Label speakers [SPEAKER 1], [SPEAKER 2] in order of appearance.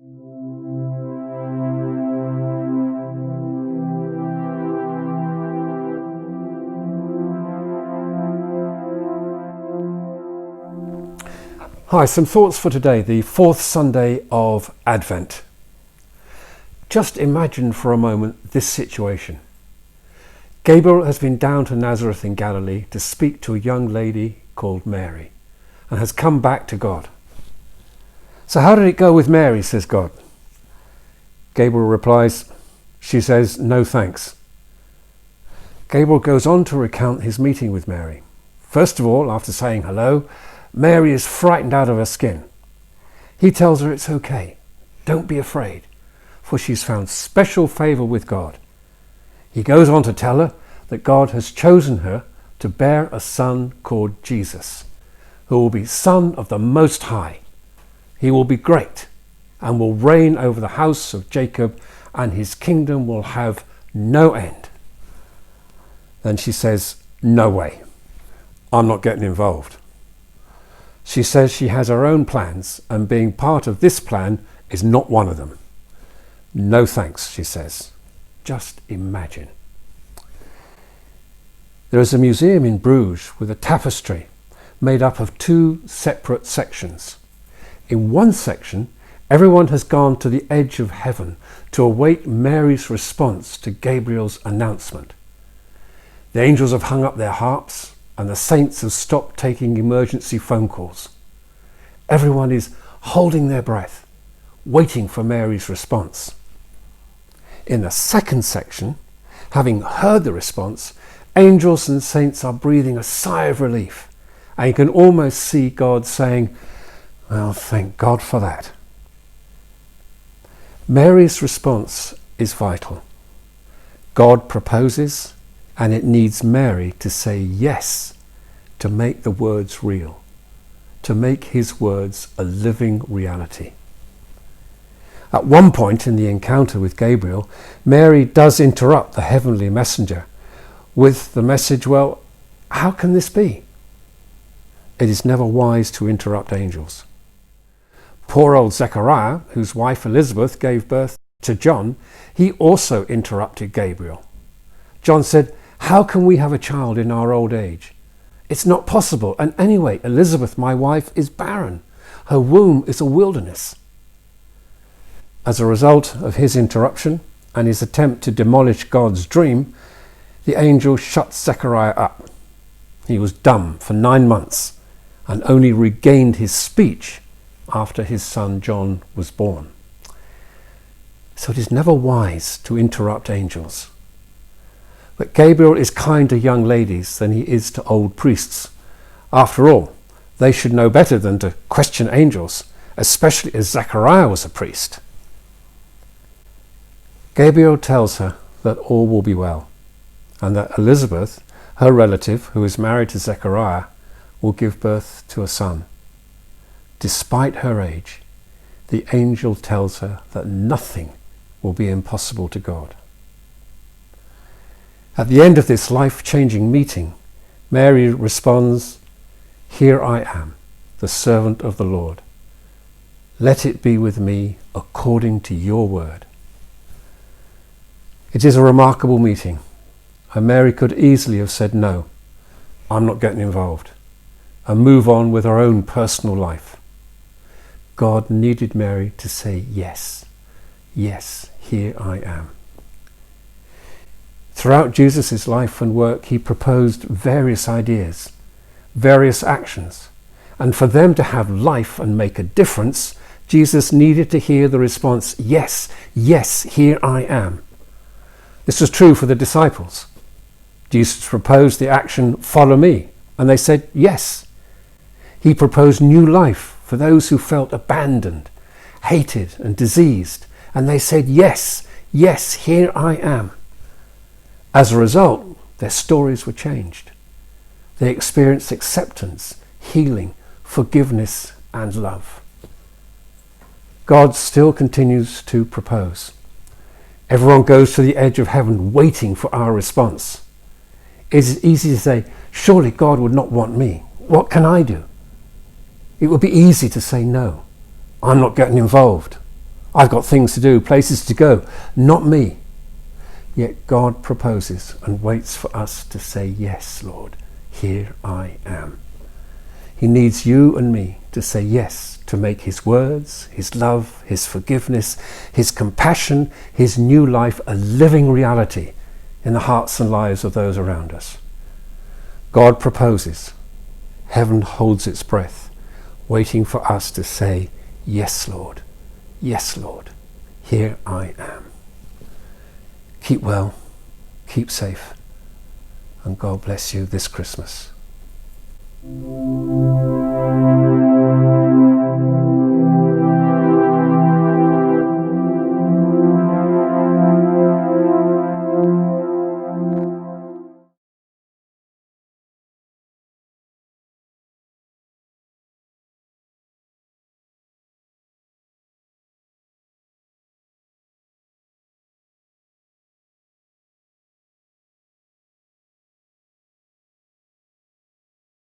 [SPEAKER 1] Hi, some thoughts for today, the fourth Sunday of Advent. Just imagine for a moment this situation. Gabriel has been down to Nazareth in Galilee to speak to a young lady called Mary and has come back to God. So how did it go with Mary, says God? Gabriel replies, she says, no thanks. Gabriel goes on to recount his meeting with Mary. First of all, after saying hello, Mary is frightened out of her skin. He tells her it's okay, don't be afraid, for she's found special favour with God. He goes on to tell her that God has chosen her to bear a son called Jesus, who will be Son of the Most High. He will be great and will reign over the house of Jacob, and his kingdom will have no end. Then she says, no way, I'm not getting involved. She says she has her own plans, and being part of this plan is not one of them. No thanks, she says. Just imagine. There is a museum in Bruges with a tapestry made up of two separate sections. In one section, everyone has gone to the edge of heaven to await Mary's response to Gabriel's announcement. The angels have hung up their harps, and the saints have stopped taking emergency phone calls. Everyone is holding their breath, waiting for Mary's response. In the second section, having heard the response, angels and saints are breathing a sigh of relief, and you can almost see God saying, well, thank God for that. Mary's response is vital. God proposes, and it needs Mary to say yes to make the words real, to make his words a living reality. At one point in the encounter with Gabriel, Mary does interrupt the heavenly messenger with the message, well, how can this be? It is never wise to interrupt angels. Poor old Zechariah, whose wife Elizabeth gave birth to John, he also interrupted Gabriel. John said, how can we have a child in our old age? It's not possible. And anyway, Elizabeth, my wife, is barren. Her womb is a wilderness. As a result of his interruption and his attempt to demolish God's dream, the angel shut Zechariah up. He was dumb for 9 months and only regained his speech after his son John was born. So it is never wise to interrupt angels. But Gabriel is kinder to young ladies than he is to old priests. After all, they should know better than to question angels, especially as Zechariah was a priest. Gabriel tells her that all will be well, and that Elizabeth, her relative who is married to Zechariah, will give birth to a son. Despite her age, the angel tells her that nothing will be impossible to God. At the end of this life-changing meeting, Mary responds, here I am, the servant of the Lord. Let it be with me according to your word. It is a remarkable meeting, and Mary could easily have said no, I'm not getting involved, and move on with her own personal life. God needed Mary to say yes, yes, here I am. Throughout Jesus' life and work, he proposed various ideas, various actions, and for them to have life and make a difference, Jesus needed to hear the response, yes, yes, here I am. This was true for the disciples. Jesus proposed the action, follow me, and they said yes. He proposed new life for those who felt abandoned, hated and diseased, and they said yes, yes, here I am. As a result, their stories were changed. They experienced acceptance, healing, forgiveness, and love. God still continues to propose. Everyone goes to the edge of heaven waiting for our response. It is easy to say, surely God would not want me. What can I do? It would be easy to say no. I'm not getting involved. I've got things to do, places to go. Not me. Yet God proposes and waits for us to say, yes, Lord, here I am. He needs you and me to say yes, to make his words, his love, his forgiveness, his compassion, his new life a living reality in the hearts and lives of those around us. God proposes. Heaven holds its breath, waiting for us to say, yes, Lord, here I am. Keep well, keep safe, and God bless you this Christmas.